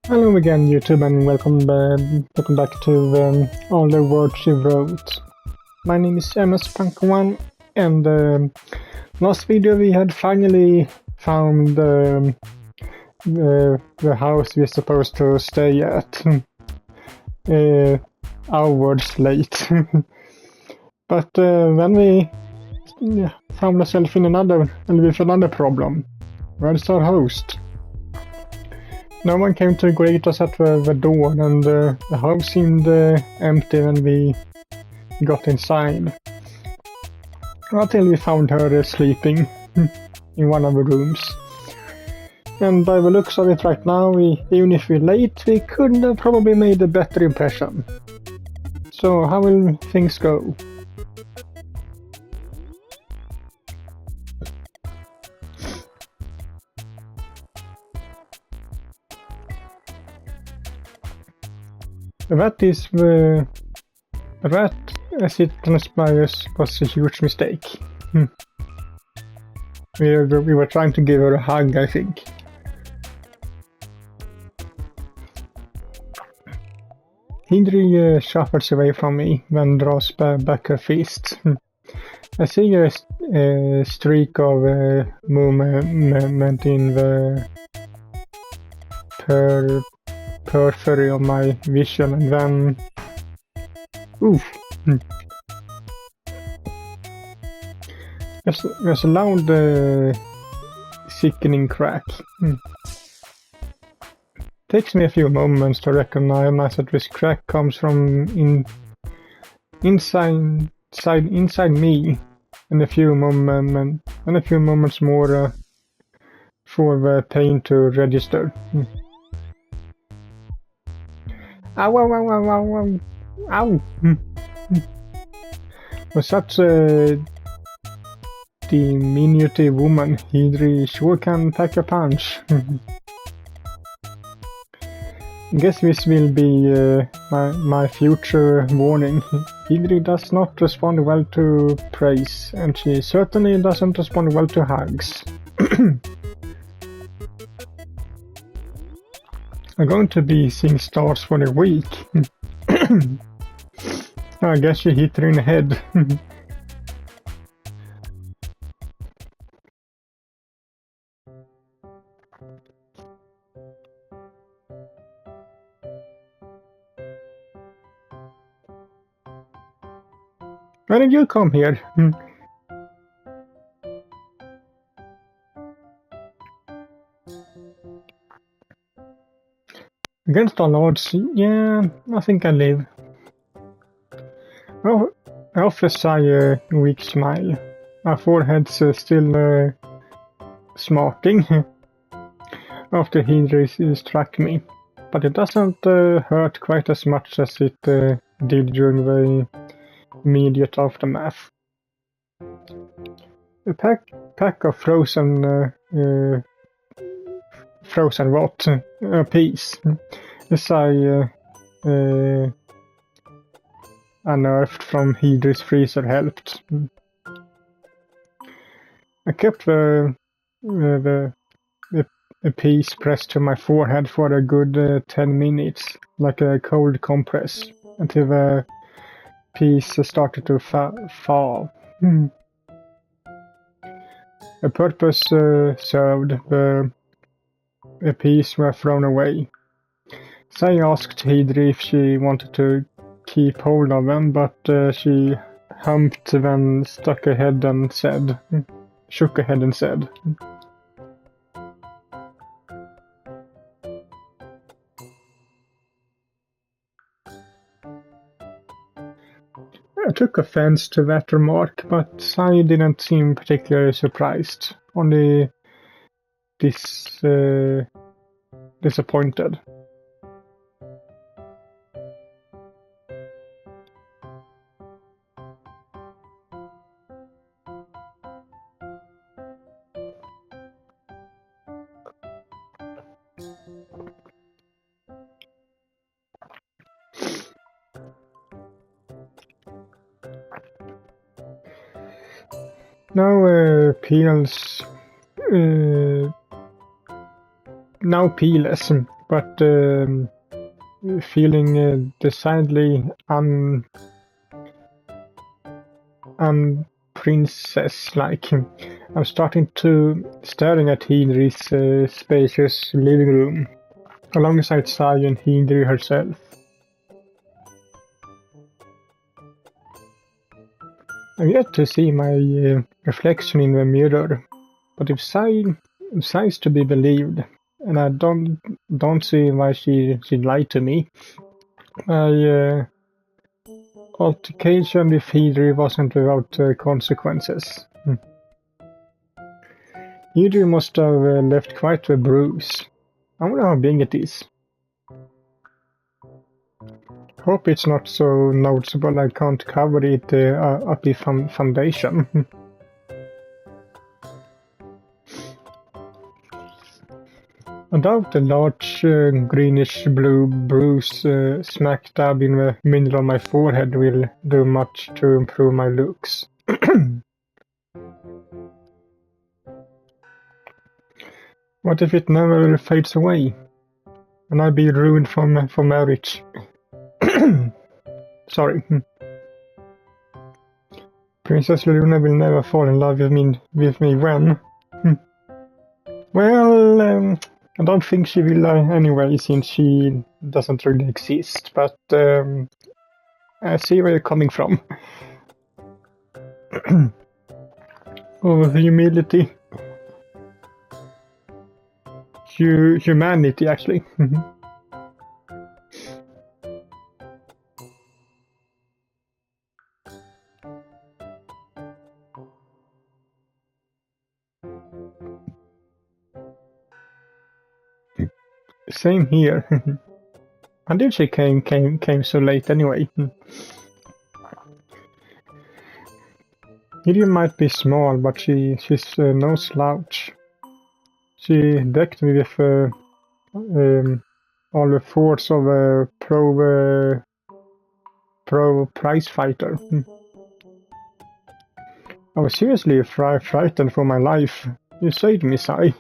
Hello again, YouTube, and welcome back to All the Words You Wrote. My name is MS-Punk1, and last video we had finally found the house we're supposed to stay at. Hours late. But then we found ourselves with another problem. Where's our host? No one came to greet us at the door, and the house seemed empty when we got inside. Until we found her sleeping in one of the rooms. And by the looks of it right now, even if we're late, we could have probably made a better impression. So how will things go? That is the rat as it transpires was a huge mistake. We were trying to give her a hug, I think. Hindri shuffles away from me, then draws back her fist. I see a streak of movement in the periphery of my vision, and then oof. There's a loud sickening crack. Takes me a few moments to recognize that this crack comes from inside me, and a few moments more for the pain to register. Ow, ow, ow, ow, ow, ow, ow. Was such a diminutive woman, Hidri sure can pack a punch. Guess this will be my future warning. Hidri does not respond well to praise, and she certainly doesn't respond well to hugs. I'm going to be seeing stars for a week. I guess you hit her in the head. When did you come here? Against all odds, yeah, I think I live. Oh, I offer sigh a weak smile. My forehead's still smarting after he struck me, but it doesn't hurt quite as much as it did during the immediate aftermath. A pack of frozen rot, a piece, as I unearthed from Hidri's freezer helped. I kept the piece pressed to my forehead for a good 10 minutes, like a cold compress, until the piece started to fall. A purpose served. The piece were thrown away. So I asked Hidri if she wanted to keep hold of them, but she humped, then shook her head and said, I took offense to that remark, but I didn't seem particularly surprised, only disappointed. Now peels but feeling decidedly unprincess-like. I'm starting to staring at Henry's spacious living room, alongside Sai and Henry herself. I've yet to see my reflection in the mirror, but if Sai's to be believed, and I don't see why she lied to me, my altercation with Henry wasn't without consequences. Henry must have left quite a bruise. I wonder how big it is. Hope it's not so noticeable I can't cover it up with foundation. I doubt the large greenish-blue bruise smack dab in the middle of my forehead will do much to improve my looks. What if it never fades away, and I be ruined for marriage? Sorry. Princess Luna will never fall in love with me when? Well, I don't think she will anyway, since she doesn't really exist, but I see where you're coming from. Oh, humility. Humanity, actually. Same here. How did she came so late anyway? Gideon might be small, but she's no slouch. She decked me with all the force of a pro prize fighter. I was seriously frightened for my life. You saved me, Sai.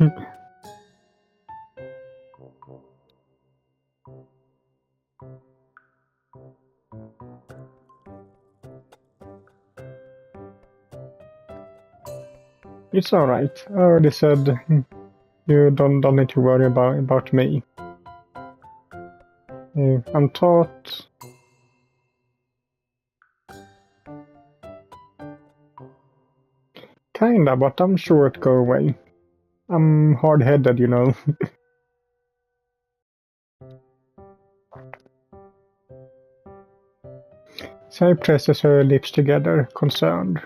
It's alright. I already said you don't need to worry about me. I'm taught. Kinda, but I'm sure it'll go away. I'm hard-headed, you know. Sai presses her lips together, concerned.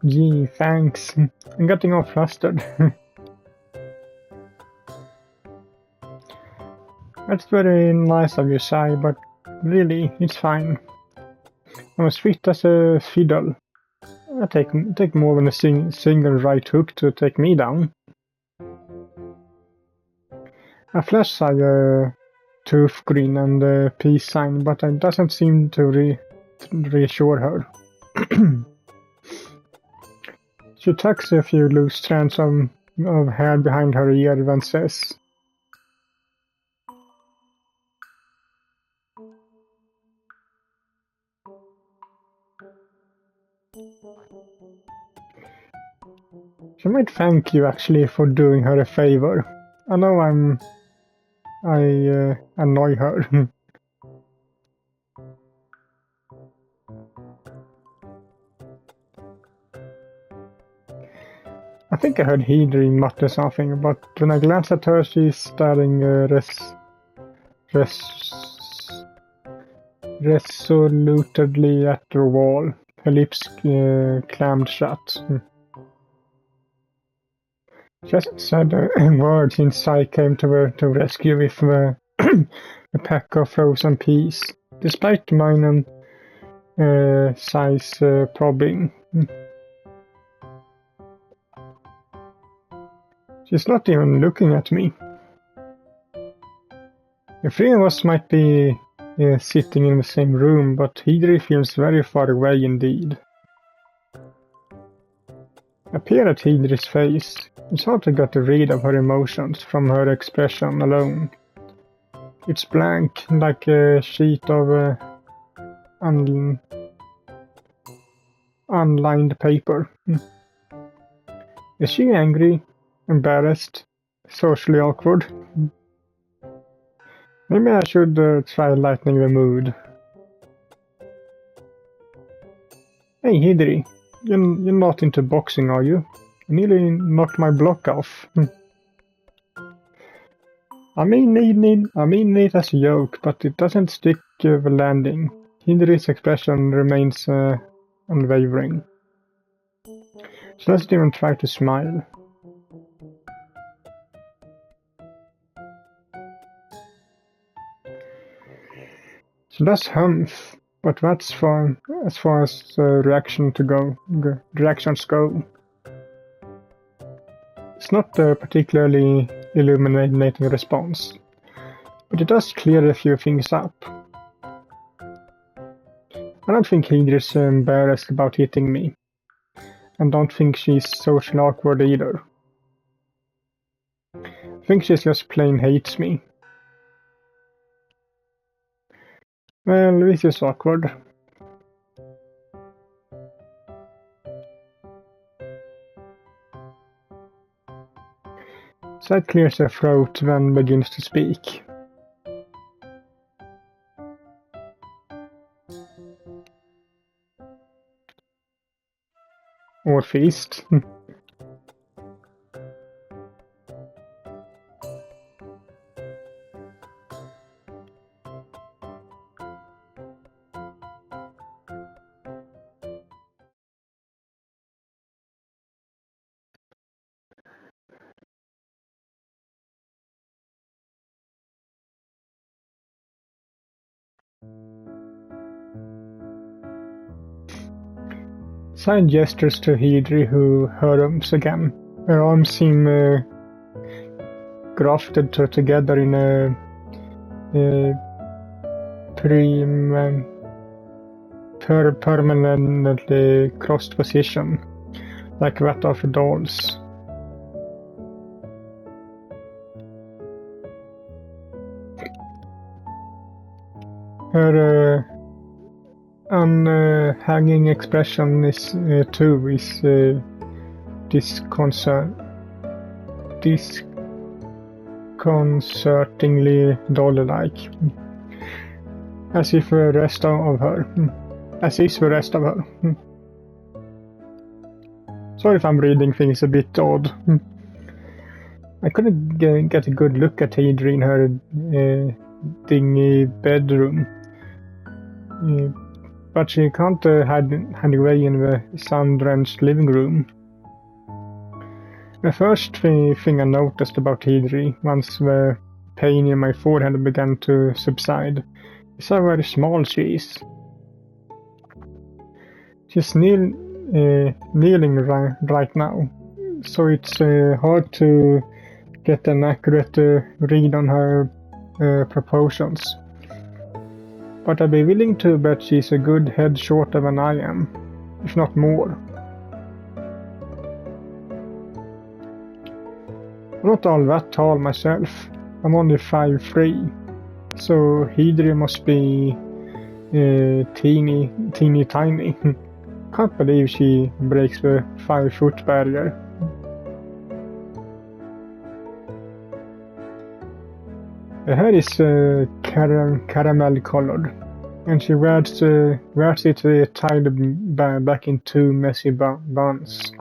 Gee, thanks. I'm getting all flustered. That's very nice of you, Sai, but really, it's fine. I'm as fit as a fiddle. I take more than a single right hook to take me down. I flash Sai a tooth grin and a peace sign, but it doesn't seem to reassure her. She tucks a few loose strands of hair behind her ear and says, she might thank you actually for doing her a favor. I know I annoy her. I think I heard Hedri mutter something, but when I glance at her, she's staring resolutely at the wall, her lips clammed shut. She hasn't said a word since I came to her to rescue with a pack of frozen peas, despite mine and Sai's probing. She's not even looking at me. The three of us might be sitting in the same room, but Hidri feels very far away indeed. I peer at Hidri's face. It's hard to get a read of her emotions from her expression alone. It's blank, like a sheet of unlined paper. Is she angry, embarrassed, socially awkward? Maybe I should try lightening the mood. Hey Hidri, you're not into boxing, are you? You nearly knocked my block off. I mean it as a joke, but it doesn't stick the landing. Hidri's expression remains unwavering. She doesn't even try to smile. She does humph, but that's as far as reactions go. It's not a particularly illuminating response, but it does clear a few things up. I don't think Hidri's embarrassed about hitting me, and don't think she's socially awkward either. I think she just plain hates me. Well, this is awkward. Side clears her throat, then begins to speak. Or feast. Side gestures to Hidri, who hurums again. Her arms seem grafted together in a permanently crossed position, like that of dolls. Her unhanging expression is disconcertingly doll-like, as if the rest of her. Sorry if I'm reading things a bit odd. I couldn't get a good look at Hidri in her dingy bedroom. But she can't hide away in the sun-drenched living room. The first thing I noticed about Hidri, once the pain in my forehead began to subside, is how very small she is. She's kneeling right now, so it's hard to get an accurate read on her proportions. But I'd be willing to bet she's a good head shorter than I am, if not more. I'm not all that tall myself. I'm only 5'3", so Hidri must be teeny tiny. Can't believe she breaks the 5-foot barrier. Her hair is caramel colored, and she wears it tied back in two messy buns,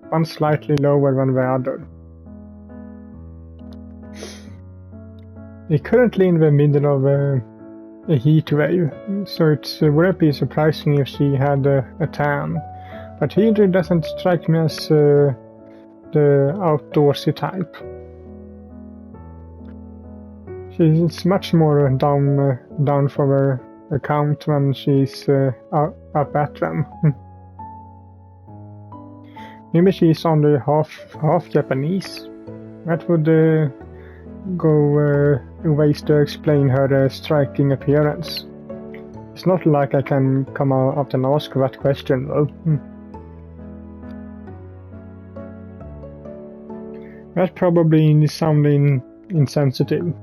one slightly lower than the other. We're currently in the middle of a heat wave, so it wouldn't be surprising if she had a tan, but Hidri doesn't strike me as the outdoorsy type. She's much more down for her account when she's up at them. Maybe she's only half Japanese. That would go ways to explain her striking appearance. It's not like I can come out and ask that question, though. That probably sounding insensitive.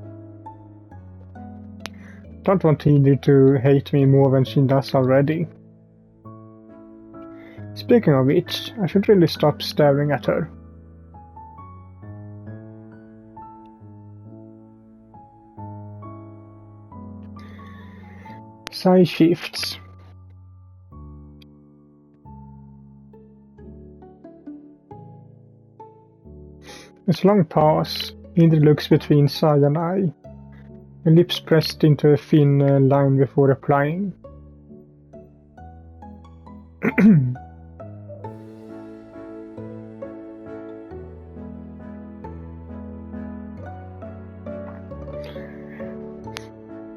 Don't want Edie to hate me more than she does already. Speaking of which, I should really stop staring at her. Size shifts. It's a long pause. Edie looks between Sai and I, her lips pressed into a thin line before replying.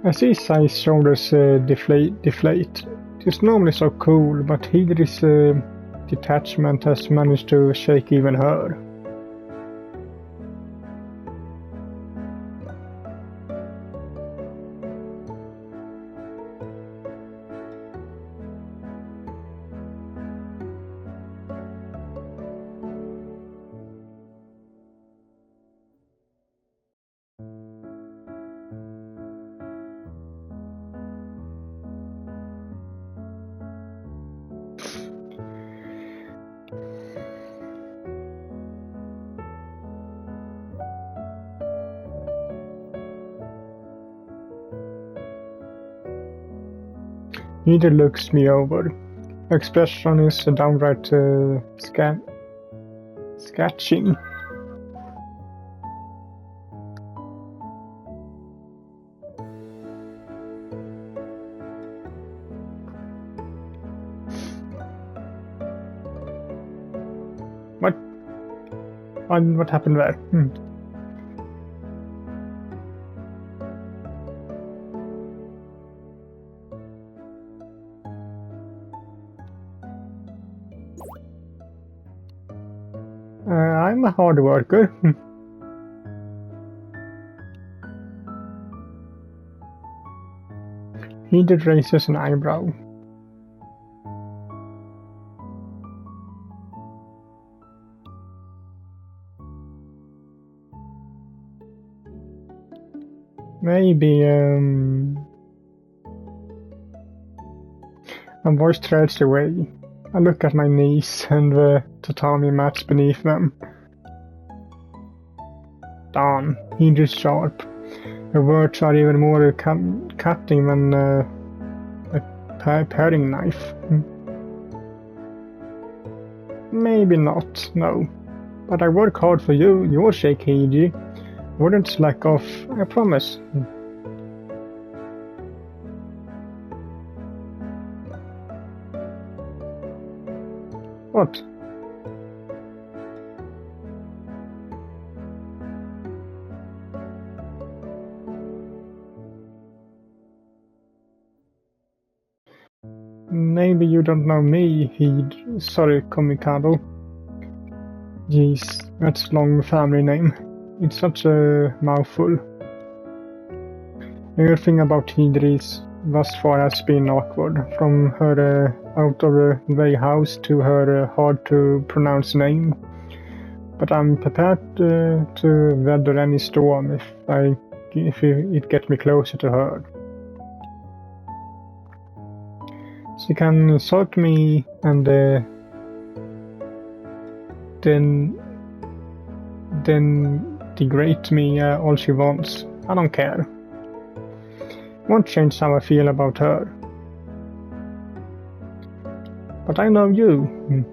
I see Sai's shoulders deflate. It's normally so cool, but Hidri's detachment has managed to shake even her. Edie looks me over. Her expression is downright sketching. What happened there? I'm a hard worker. Edie raises an eyebrow. Maybe, my voice trails away. I look at my knees and the tatami mats beneath them. Darn, Edie's sharp. Her words are even more cutting than a paring knife. Maybe not, no. But I work hard for you, your sake, Edie. Wouldn't slack off, I promise. What? Maybe you don't know me, Sorry, Komikado. Jeez, that's a long family name. It's such a mouthful. Everything about Hidris thus far has been awkward, from her out of the way house to her hard to pronounce name. But I'm prepared to weather any storm if it gets me closer to her. She can insult me and then degrade me all she wants. I don't care. Won't change how I feel about her. But I know you.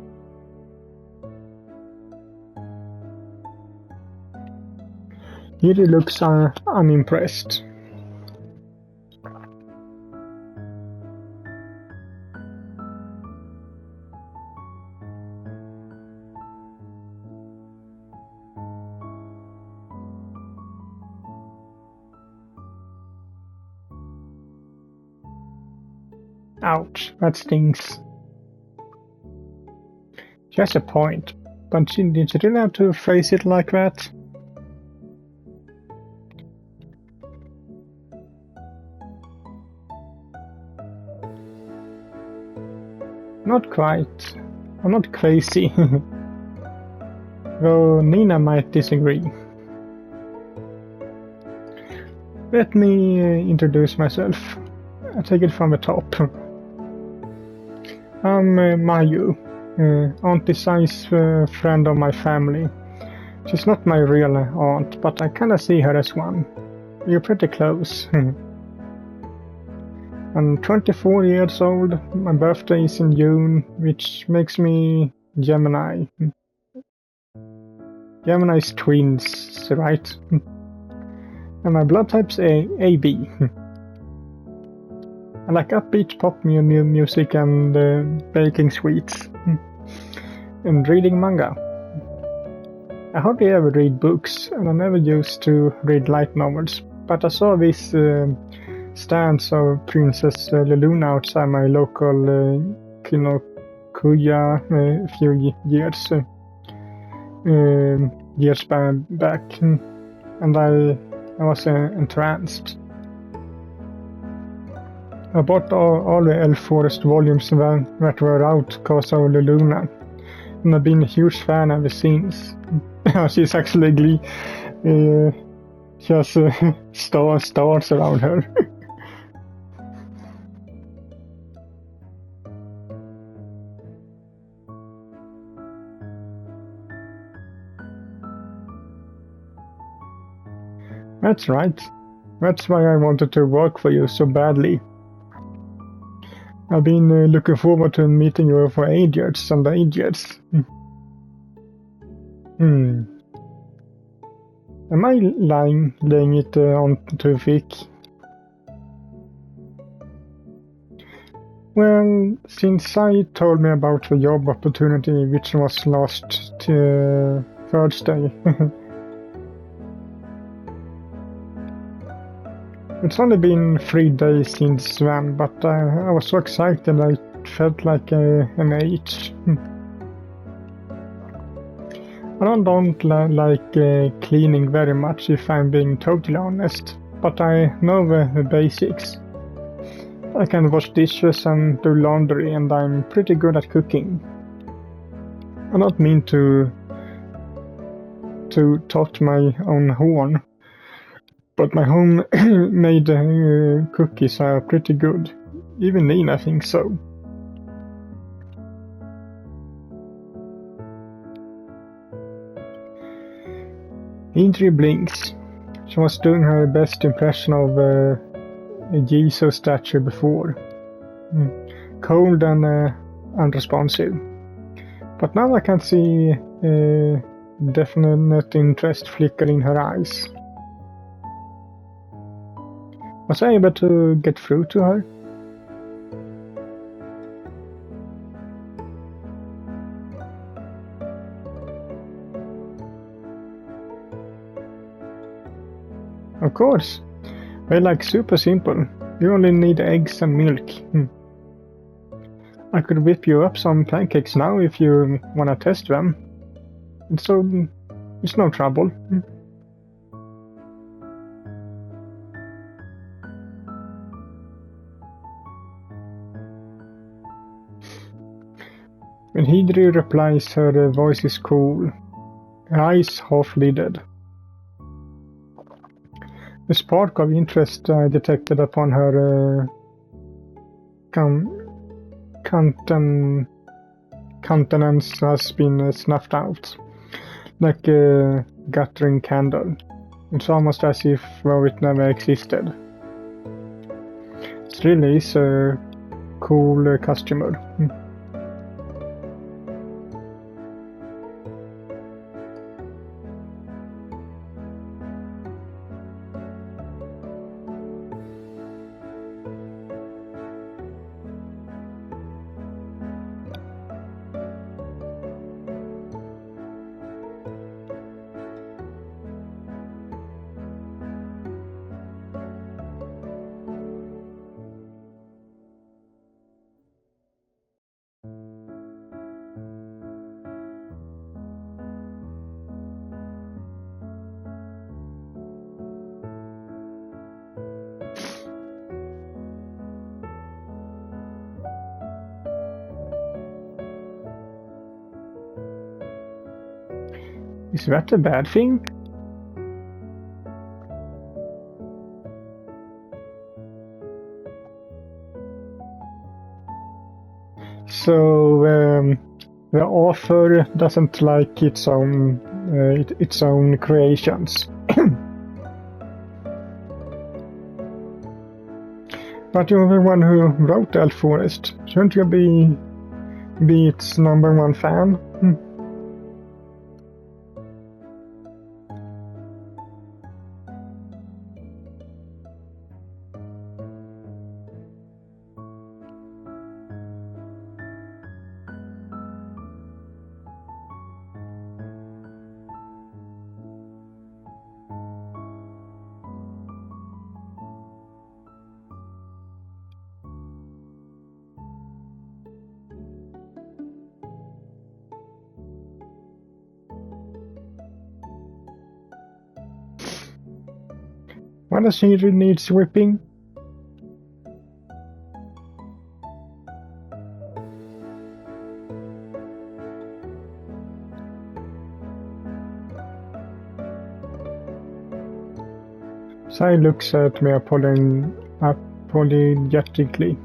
Edie looks unimpressed. Ouch, that stings. She has a point, but did she really have to phrase it like that? Not quite. I'm not crazy. Though Nina might disagree. Let me introduce myself. I take it from the top. I'm Mayu, Auntie Sai's friend of my family. She's not my real aunt, but I kinda see her as one. You're pretty close. I'm 24 years old, my birthday is in June, which makes me Gemini. Gemini's twins, right? And my blood type's AB. I like upbeat pop music and baking sweets. And reading manga. I hardly ever read books, and I never used to read light novels, but I saw these stands of Princess Luluna outside my local Kinokuya a few years back, and I was entranced. I bought all the Elf Forest volumes that were out because of Luluna, and I've been a huge fan ever since. She's actually she has stars around her. That's right. That's why I wanted to work for you so badly. I've been looking forward to meeting you for ages and ages. Am I laying it on too thick? Well, since I told me about the job opportunity which was last Thursday, it's only been 3 days since then, but I was so excited I felt like an age. I don't like cleaning very much, if I'm being totally honest, but I know the basics. I can wash dishes and do laundry, and I'm pretty good at cooking. I don't mean to toot my own horn, but my homemade cookies are pretty good. Even Nina thinks so. Indri blinks. She was doing her best impression of a Jesus statue before. Cold and unresponsive. But now I can see definite interest flicker in her eyes. Was I able to get through to her? Of course. They're like super simple. You only need eggs and milk. I could whip you up some pancakes now if you wanna test them. It's no trouble. When Hidri replies, her voice is cool, her eyes half-lidded. The spark of interest I detected upon her countenance has been snuffed out, like a guttering candle. It's almost as if it never existed. It really is a cool customer. Is that a bad thing? So the author doesn't like its own creations. But you're the one who wrote Elf Forest. Shouldn't you be its #1 fan? When does he needs whipping? Sai looks at me apologetically.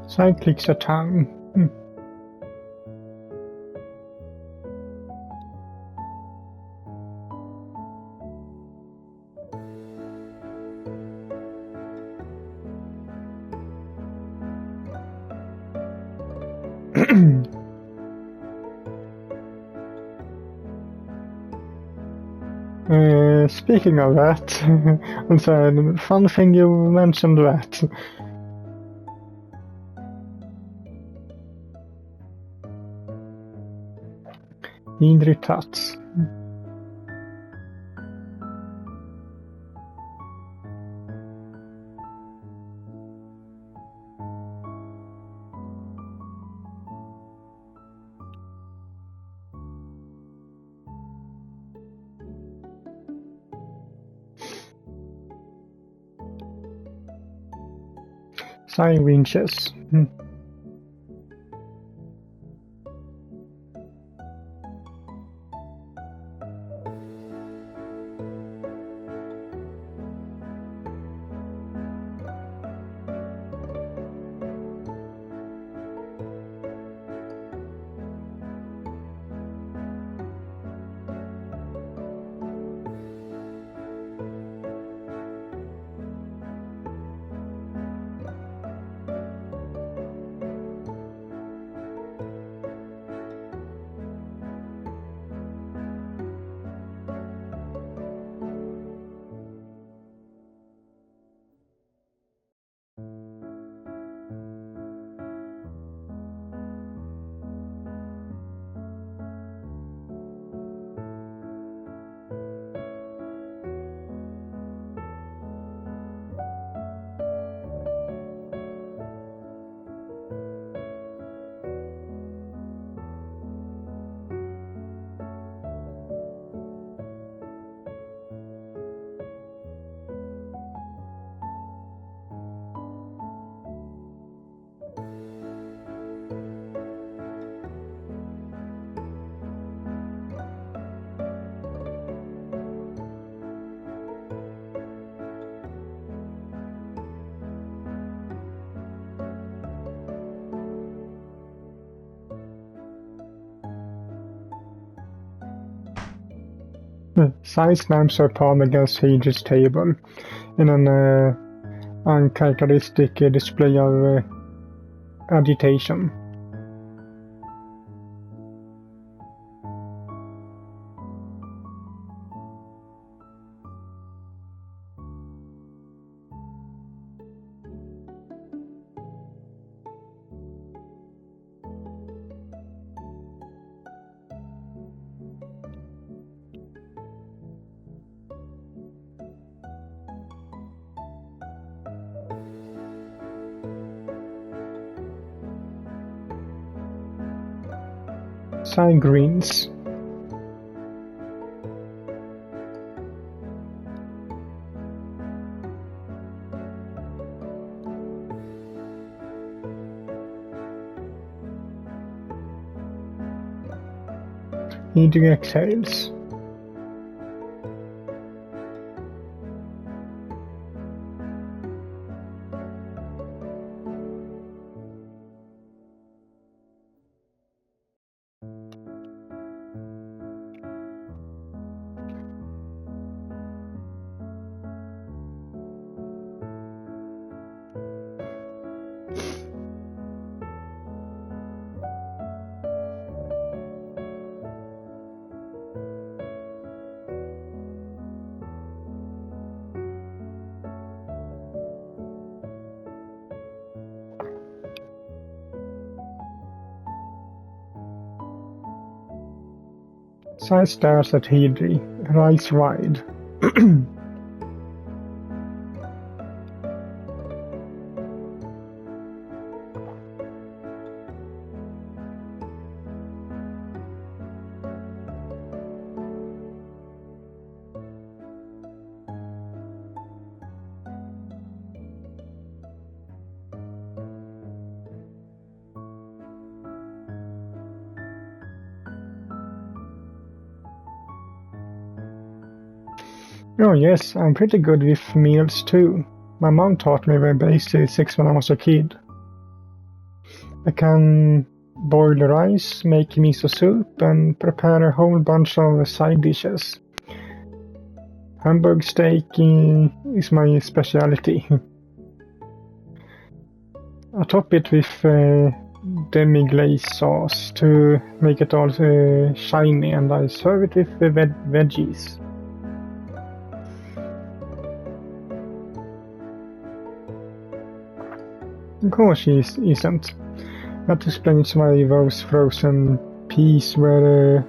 Sai clicks a tongue. Speaking of that, it's a fun thing you mentioned that. Inre Tats. Sai winches. Sai slams her palm against Hage's table in an uncharacteristic display of agitation. anti-greens. Heating exhales. Side stares at Hydri, her eyes wide. Oh yes, I'm pretty good with meals too. My mom taught me the basics when I was a kid. I can boil rice, make miso soup, and prepare a whole bunch of side dishes. Hamburg steak is my specialty. I top it with demi-glaze sauce to make it all shiny, and I serve it with veggies. Of course she isn't. That explains why those frozen peas were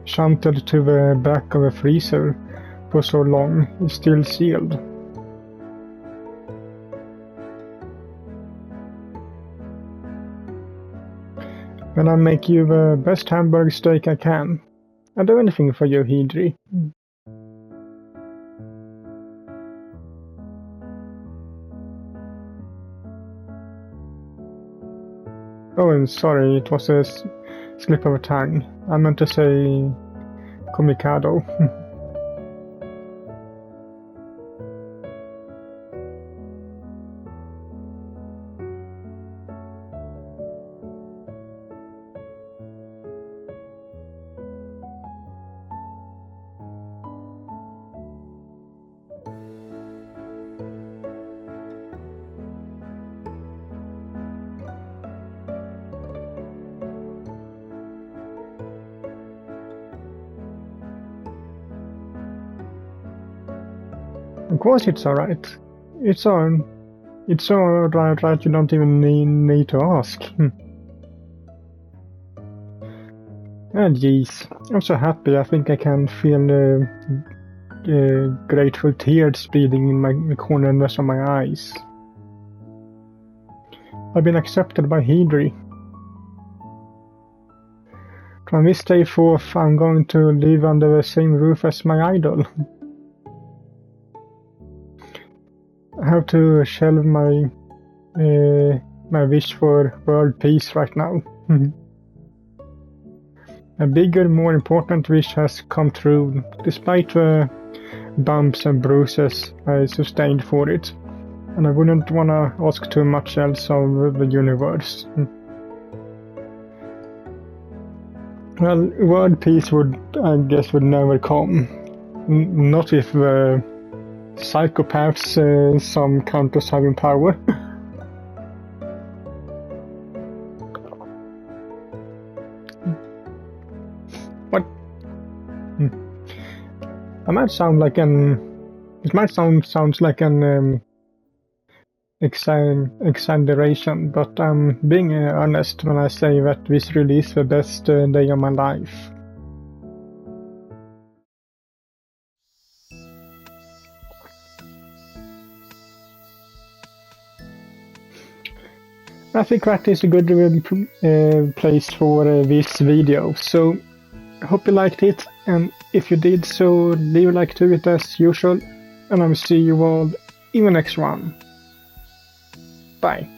shunted to the back of the freezer for so long. It's still sealed. When I make you the best Hamburg steak I can. I'll do anything for you, Hydri. Oh, and sorry, it was a slip of a tongue. I meant to say comicado. Of course it's alright. It's alright, right? You don't even need to ask. Ah, jeez. I'm so happy. I think I can feel grateful tears bleeding in the corners of my eyes. I've been accepted by Hydri. From this day forth, I'm going to live under the same roof as my idol. I have to shelve my my wish for world peace right now. A bigger, more important wish has come true, despite the bumps and bruises I sustained for it, and I wouldn't wanna ask too much else of the universe. Well, world peace would never come. Not if the psychopaths some countries having power. What? I might sound like an. It might sounds like an exaggeration, but I'm being honest when I say that this really is the best day of my life. I think that is a good place for this video. So I hope you liked it, and if you did so, leave a like to it as usual, and I will see you all in the next one. Bye.